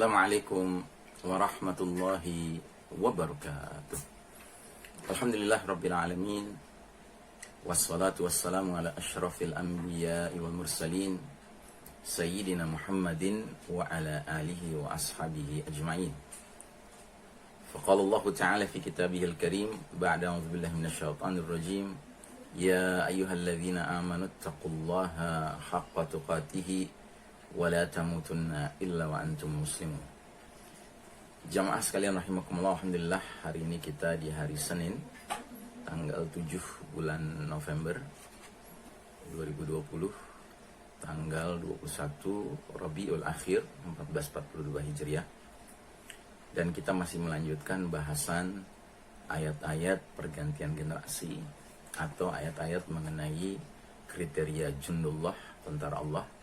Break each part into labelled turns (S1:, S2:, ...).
S1: Assalamualaikum warahmatullahi wabarakatuh. Alhamdulillah rabbil alamin. Wassalatu wassalamu ala ashrafil anbiya wal mursalin Sayyidina Muhammadin wa ala alihi wa ashabihi ajma'in. Faqala Allah Ta'ala fi kitabihil karim ba'da a'udzu billahi minasyaitonir rajim. Ya ayyuhalladzina amanu taqullaha haqqa tuqatih wala tamutunna illa wa antum muslimun. Jamaah sekalian rahimakumullah, alhamdulillah hari ini kita di hari Senin tanggal 7 bulan November 2020, tanggal 21 Rabiul Akhir 1442 Hijriah, dan kita masih melanjutkan bahasan ayat-ayat pergantian generasi atau ayat-ayat mengenai kriteria jundullah, tentara Allah,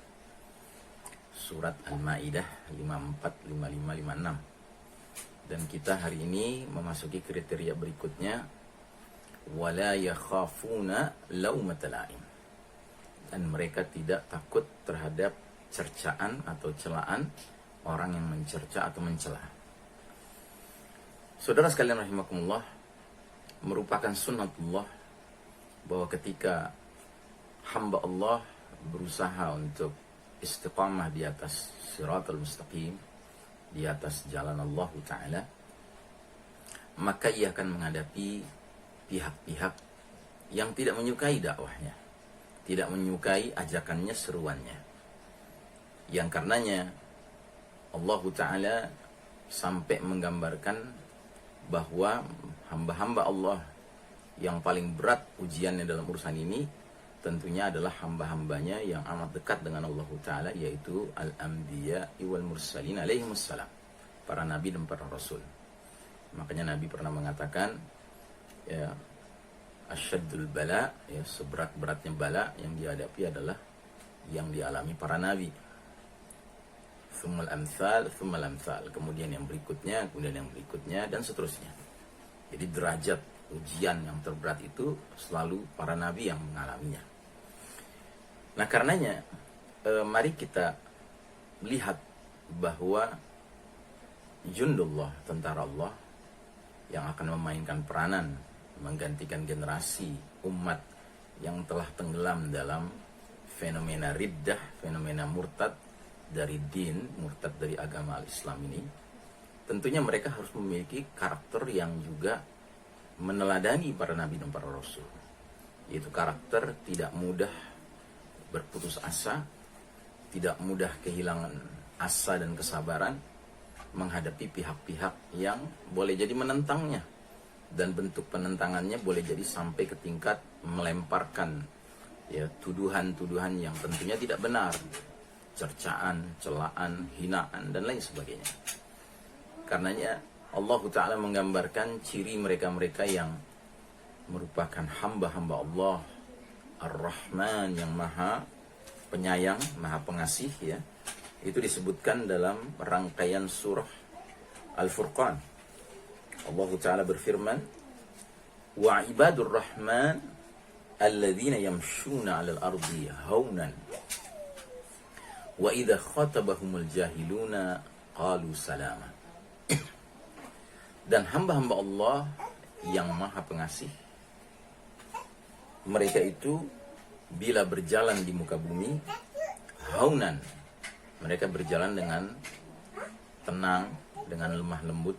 S1: surat Al-Maidah 54, 55, 56. Dan kita hari ini memasuki kriteria berikutnya, wala yakhafuna laumata laim, dan mereka tidak takut terhadap cercaan atau celaan orang yang mencerca atau mencela. Saudara sekalian rahimakumullah, merupakan sunnatullah bahwa ketika hamba Allah berusaha untuk istiqamah di atas siratal mustaqim, di atas jalan Allah Ta'ala, maka ia akan menghadapi pihak-pihak yang tidak menyukai dakwahnya, tidak menyukai ajakannya, seruannya, yang karenanya Allah Ta'ala sampai menggambarkan bahwa hamba-hamba Allah yang paling berat ujiannya dalam urusan ini tentunya adalah hamba-hambanya yang amat dekat dengan Allah Ta'ala, yaitu al-anbiya wal mursalin alaihimussalam, para nabi dan para rasul. Makanya Nabi pernah mengatakan, ya, asyaddul bala, ya, seberat-beratnya bala yang dihadapi adalah yang dialami para nabi. Tsummal amsal, tsummal amsal, kemudian yang berikutnya, kemudian yang berikutnya, dan seterusnya. Jadi derajat ujian yang terberat itu selalu para nabi yang mengalaminya. Nah karenanya mari kita lihat bahwa jundullah, tentara Allah yang akan memainkan peranan menggantikan generasi umat yang telah tenggelam dalam fenomena riddah, fenomena murtad dari din, murtad dari agama al-Islam ini, tentunya mereka harus memiliki karakter yang juga meneladani para nabi dan para rasul, yaitu karakter tidak mudah berputus asa, tidak mudah kehilangan asa dan kesabaran menghadapi pihak-pihak yang boleh jadi menentangnya, dan bentuk penentangannya boleh jadi sampai ke tingkat melemparkan, ya, tuduhan-tuduhan yang tentunya tidak benar, cercaan, celaan, hinaan, dan lain sebagainya. Karenanya Allah Ta'ala menggambarkan ciri mereka-mereka yang merupakan hamba-hamba Allah Ar-Rahman, yang maha penyayang, maha pengasih, ya. Itu disebutkan dalam rangkaian surah Al-Furqan. Allah Ta'ala berfirman, wa ibadur rahman alladzina yamshuna 'alal ardi haunan wa idza khatabahumul jahiluna qalu salama. Dan hamba-hamba Allah yang maha pengasih, mereka itu bila berjalan di muka bumi haunan, mereka berjalan dengan tenang, dengan lemah lembut.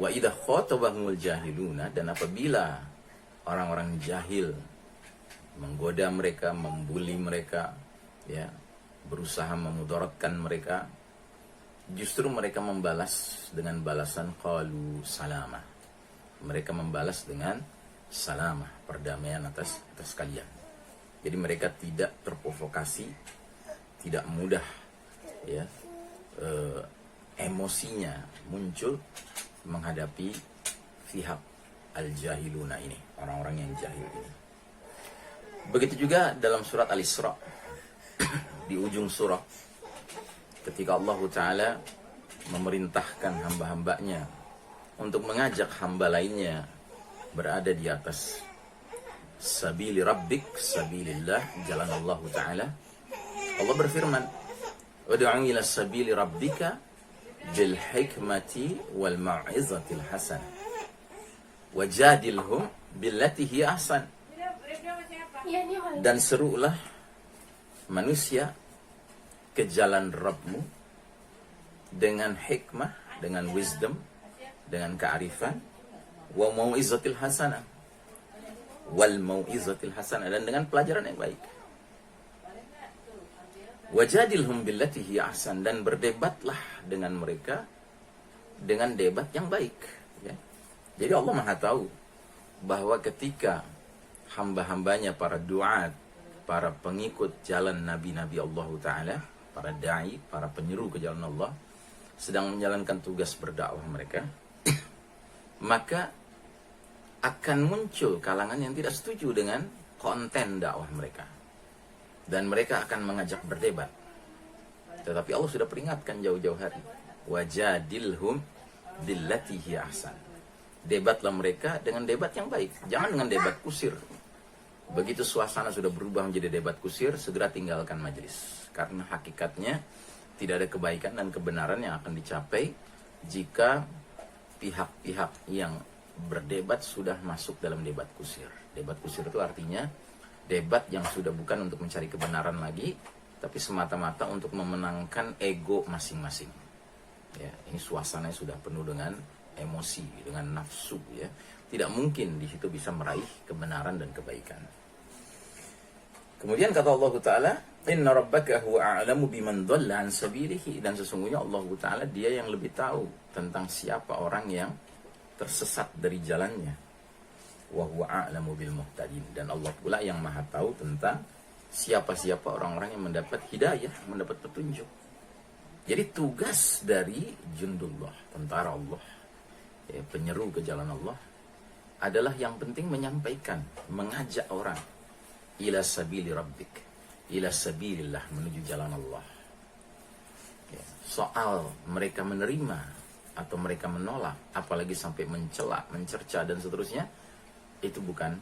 S1: Wa idza khatabahumul jahiluna, dan apabila orang-orang jahil menggoda mereka, membuli mereka, ya, berusaha memudaratkan mereka, justru mereka membalas dengan balasan qalu salama. Mereka membalas dengan salamah, perdamaian atas kalian. Jadi mereka tidak terprovokasi, tidak mudah, ya, emosinya muncul menghadapi pihak al-jahiluna ini, orang-orang yang jahil ini. Begitu juga dalam surat Al-Isra di ujung surah, ketika Allah Ta'ala memerintahkan hamba-hambanya untuk mengajak hamba lainnya berada di atas sabili rabbik, sabilillah, jalan Allah Ta'ala, Allah berfirman, Ud'u ila sabili rabbika bil hikmati wal mau'izatil hasanah wajadilhum billati hiya ahsan. Dan serulah manusia ke jalan Rabbmu dengan hikmah, dengan wisdom, dengan kearifan, wa mau'izatil hasanah, wal mau'izatil hasanah, dan dengan pelajaran yang baik. Wajadilhum billati hiya ahsan, dan berdebatlah dengan mereka dengan debat yang baik, ya. Jadi Allah Maha tahu bahwa ketika hamba-hambanya, para duat, para pengikut jalan nabi-nabi Allah Ta'ala, para da'i, para penyeru ke jalan Allah, sedang menjalankan tugas berdakwah mereka, maka akan muncul kalangan yang tidak setuju dengan konten dakwah mereka, dan mereka akan mengajak berdebat. Tetapi Allah sudah peringatkan jauh-jauh hari, wajadilhum billati hiya ahsan. Debatlah mereka dengan debat yang baik, jangan dengan debat kusir. Begitu suasana sudah berubah menjadi debat kusir, segera tinggalkan majelis, karena hakikatnya tidak ada kebaikan dan kebenaran yang akan dicapai jika pihak-pihak yang berdebat sudah masuk dalam debat kusir. Debat kusir itu artinya debat yang sudah bukan untuk mencari kebenaran lagi, tapi semata-mata untuk memenangkan ego masing-masing. Ya, ini suasananya sudah penuh dengan emosi, dengan nafsu, ya. Tidak mungkin di situ bisa meraih kebenaran dan kebaikan. Kemudian kata Allah Ta'ala, inna rabbaka huwa a'lamu biman dhalla an sabilihi, dan sesungguhnya Allah Ta'ala dia yang lebih tahu tentang siapa orang yang tersesat dari jalannya. Wa huwa a'lamu bil muhtadin, dan Allah pula yang Maha tahu tentang siapa-siapa orang-orang yang mendapat hidayah, mendapat petunjuk. Jadi tugas dari jundullah, tentara Allah, ya, penyeru ke jalan Allah, adalah yang penting menyampaikan, mengajak orang ila sabili rabbik, ila sabilillah, menuju jalan Allah. Ya, soal mereka menerima atau mereka menolak, apalagi sampai mencela, mencerca dan seterusnya, itu bukan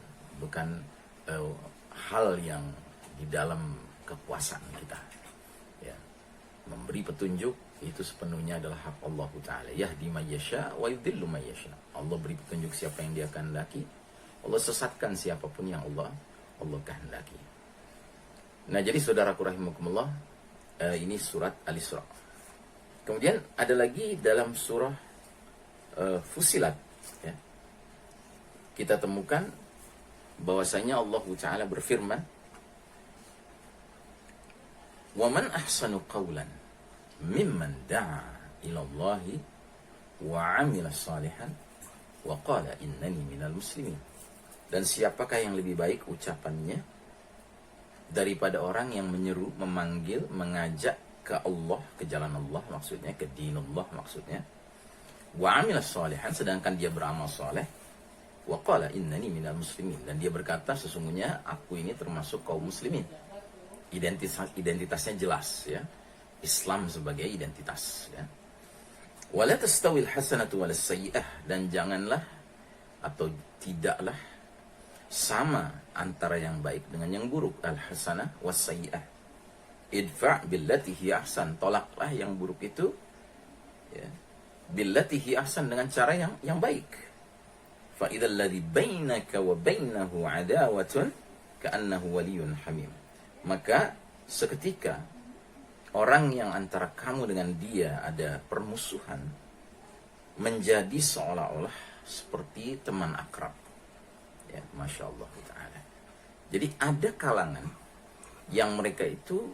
S1: hal yang di dalam kekuasaan kita. Ya, memberi petunjuk itu sepenuhnya adalah hak Allah Ta'ala. Yahdi may yasha wa yudhillu may yasha. Allah beri petunjuk siapa yang dia kehendaki, Allah sesatkan siapapun yang Allah kehendaki. Nah, jadi saudaraku rahimakumullah, ini surat Al-Isra. Kemudian ada lagi dalam surah Fussilat, ya. Kita temukan bahwasanya Allah Ta'ala berfirman, wa man ahsanu qawlan mimman da'a ila Allahi wa 'amila salihan wa qala innani minal muslimin. Dan siapakah yang lebih baik ucapannya daripada orang yang menyeru, memanggil, mengajak ke Allah, ke jalan Allah maksudnya, ke dinullah maksudnya, wa 'amila salihan, sedangkan dia beramal saleh, wa qala innani minal muslimin, dan dia berkata sesungguhnya aku ini termasuk kaum muslimin. Identitasnya jelas, ya. Islam sebagai identitas, ya. Wala tastawil hasanatu walas sayyi'ah, dan janganlah atau tidaklah sama antara yang baik dengan yang buruk. Al hasanah was sayyi'ah, idfa' billati hiya ahsan, tolaklah yang buruk itu, ya, billati hiya ahsan, dengan cara yang baik. Fa idzal ladzi bainaka wa bainahu adawatun ka'annahu waliyyun hamim, maka seketika orang yang antara kamu dengan dia ada permusuhan menjadi seolah-olah seperti teman akrab. Ya, Masya Allah Ta'ala. Jadi ada kalangan yang mereka itu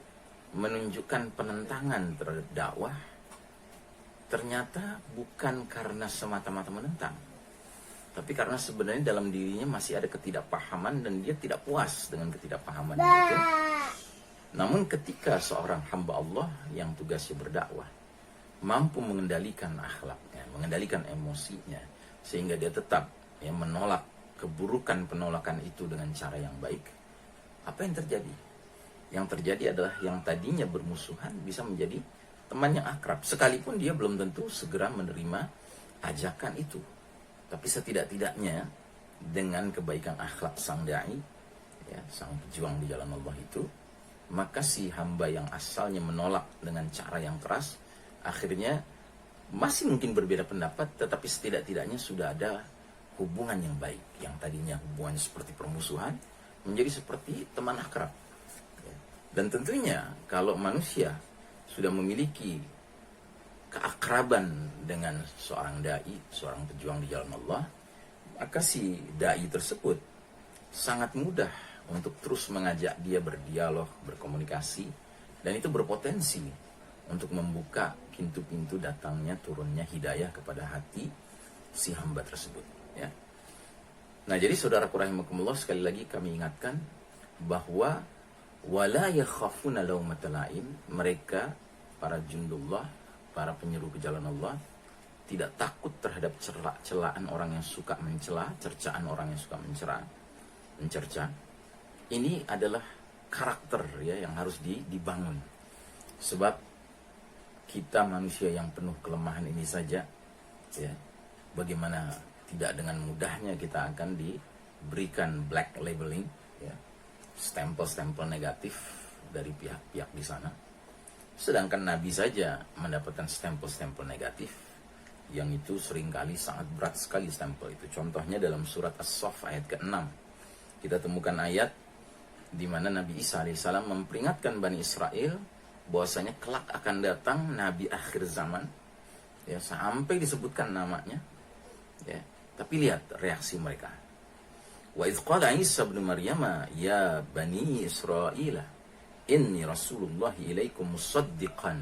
S1: menunjukkan penentangan terhadap dakwah, ternyata bukan karena semata-mata menentang, tapi karena sebenarnya dalam dirinya masih ada ketidakpahaman dan dia tidak puas dengan ketidakpahaman itu. Namun ketika seorang hamba Allah yang tugasnya berdakwah mampu mengendalikan akhlaknya, mengendalikan emosinya, sehingga dia tetap, ya, menolak keburukan penolakan itu dengan cara yang baik, apa yang terjadi? Yang terjadi adalah yang tadinya bermusuhan bisa menjadi teman yang akrab, sekalipun dia belum tentu segera menerima ajakan itu. Tapi setidak-tidaknya dengan kebaikan akhlak sang da'i, ya, sang pejuang di jalan Allah itu, maka si hamba yang asalnya menolak dengan cara yang keras, akhirnya masih mungkin berbeda pendapat, tetapi setidak-tidaknya sudah ada hubungan yang baik. Yang tadinya hubungan seperti permusuhan menjadi seperti teman akrab. Dan tentunya kalau manusia sudah memiliki keakraban dengan seorang dai, seorang pejuang di jalan Allah, maka si dai tersebut sangat mudah untuk terus mengajak dia berdialog, berkomunikasi, dan itu berpotensi untuk membuka pintu-pintu datangnya turunnya hidayah kepada hati si hamba tersebut, ya. Nah, jadi saudaraku rahimakumullah, sekali lagi kami ingatkan bahwa wala yakhafuna laumatal laim, mereka para jundullah, para penyeru ke jalan Allah, tidak takut terhadap celaan orang yang suka mencela, cercaan orang yang suka mencerca. Ini adalah karakter, ya, yang harus dibangun. Sebab kita manusia yang penuh kelemahan ini saja, ya, bagaimana tidak dengan mudahnya kita akan diberikan black labeling, ya, stempel-stempel negatif dari pihak-pihak di sana. Sedangkan Nabi saja mendapatkan stempel-stempel negatif, yang itu seringkali sangat berat sekali stempel itu. Contohnya dalam surat As-Saff ayat ke-6. Kita temukan ayat di mana Nabi Isa alaihissalam memperingatkan Bani Israel bahwasanya kelak akan datang Nabi akhir zaman, ya, sampai disebutkan namanya, ya. Tapi lihat reaksi mereka. Wa idz qala Isa ibn Maryam ya Bani Israil inni Rasulullah ilaikum musaddiqan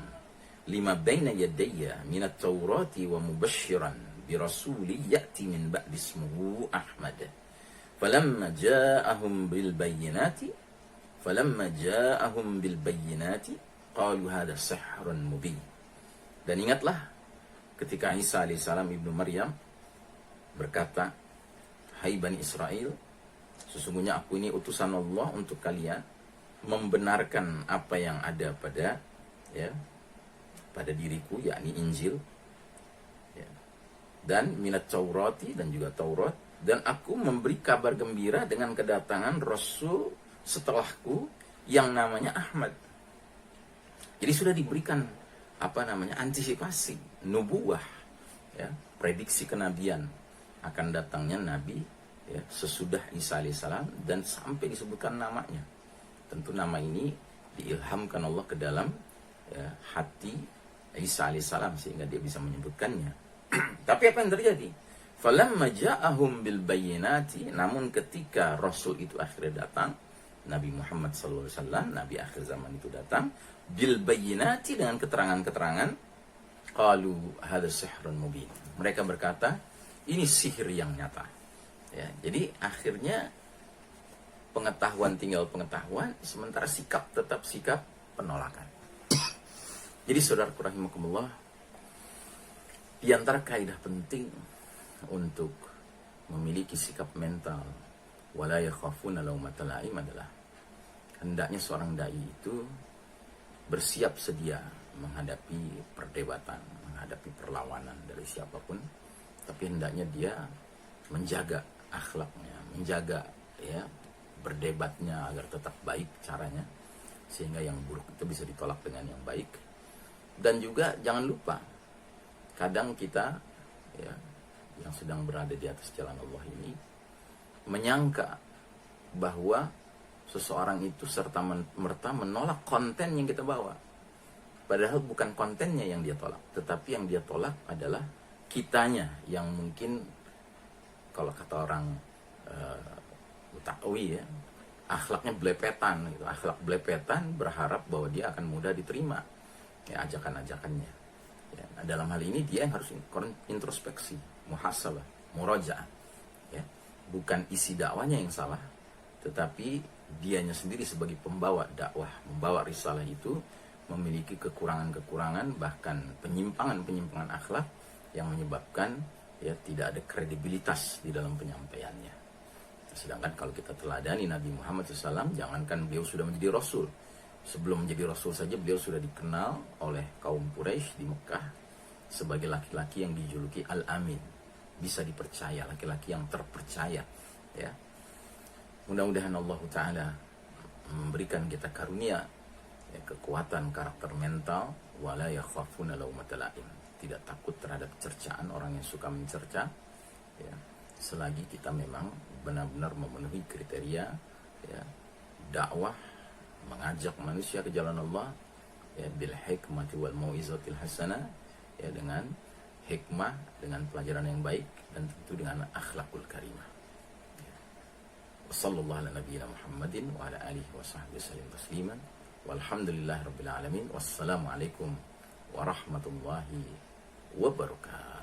S1: lima baina yadayya minat Taurati wa mubashiran bi rasuli ya'ti min ba'di ismuhu Ahmad. Falamma ja'ahum bil bayyinati qalu hadha sihrun mubin. Dan ingatlah ketika Isa alaihissalam ibnu Maryam berkata, hai Bani Israel, sesungguhnya aku ini utusan Allah untuk kalian, membenarkan apa yang ada pada diriku, yakni Injil, ya, dan minat Taurati, dan juga Taurat, dan aku memberi kabar gembira dengan kedatangan Rasul setelahku yang namanya Ahmad. Jadi sudah diberikan antisipasi nubuwah, ya, prediksi kenabian akan datangnya Nabi, ya, sesudah Isa alaihissalam, dan sampai disebutkan namanya. Tentu nama ini diilhamkan Allah ke dalam, ya, hati Isa alaihissalam sehingga dia bisa menyebutkannya. Tapi apa yang terjadi? Falamma ja'ahum bil bayyinati, namun ketika Rasul itu akhirnya datang, Nabi Muhammad SAW, Nabi akhir zaman itu datang, bil bayyinati, dengan keterangan-keterangan, qalu hadza sihrun mubin. Mereka berkata, ini sihir yang nyata. Ya, jadi akhirnya pengetahuan tinggal pengetahuan, sementara sikap tetap sikap penolakan. Jadi saudaraku rahimakumullah, di antara kaidah penting untuk memiliki sikap mental wala yakhafuna laumatal laim adalah hendaknya seorang dai itu bersiap sedia menghadapi perdebatan, menghadapi perlawanan dari siapapun, tapi hendaknya dia menjaga akhlaknya, menjaga, ya, berdebatnya agar tetap baik caranya, sehingga yang buruk itu bisa ditolak dengan yang baik. Dan juga jangan lupa, kadang kita, ya, yang sedang berada di atas jalan Allah ini menyangka bahwa seseorang itu serta-merta menolak konten yang kita bawa. Padahal bukan kontennya yang dia tolak, tetapi yang dia tolak adalah kitanya yang mungkin, kalau kata orang Utawi, ya, akhlaknya belepetan gitu. Akhlak belepetan berharap bahwa dia akan mudah diterima, ya, ajakan-ajakannya, ya. Nah, dalam hal ini dia yang harus introspeksi, muhasabah, murajaah, ya. Bukan isi dakwanya yang salah, tetapi dianya sendiri sebagai pembawa dakwah, membawa risalah itu memiliki kekurangan-kekurangan, bahkan penyimpangan-penyimpangan akhlak yang menyebabkan, ya, tidak ada kredibilitas di dalam penyampaiannya. Sedangkan kalau kita teladani Nabi Muhammad SAW, jangankan beliau sudah menjadi Rasul, sebelum menjadi Rasul saja beliau sudah dikenal oleh kaum Quraisy di Mekah sebagai laki-laki yang dijuluki Al-Amin, bisa dipercaya, laki-laki yang terpercaya, ya. Mudah-mudahan Allah Ta'ala memberikan kita karunia, ya, kekuatan karakter mental, wala yakhafuna laumata laim, tidak takut terhadap cercaan orang yang suka mencerca, ya, selagi kita memang benar-benar memenuhi kriteria, ya, dakwah, mengajak manusia ke jalan Allah, ya, bil hikmati wal mau'izatil hasanah, ya, dengan hikmah, dengan pelajaran yang baik, dan tentu dengan akhlakul karimah. Wassallallahu ala nabiyina Muhammadin wa ala alihi wa sahbihi wasallam tasliman. Walhamdulillahi rabbil alamin. Wassalamualaikum warahmatullahi wabarakatuh.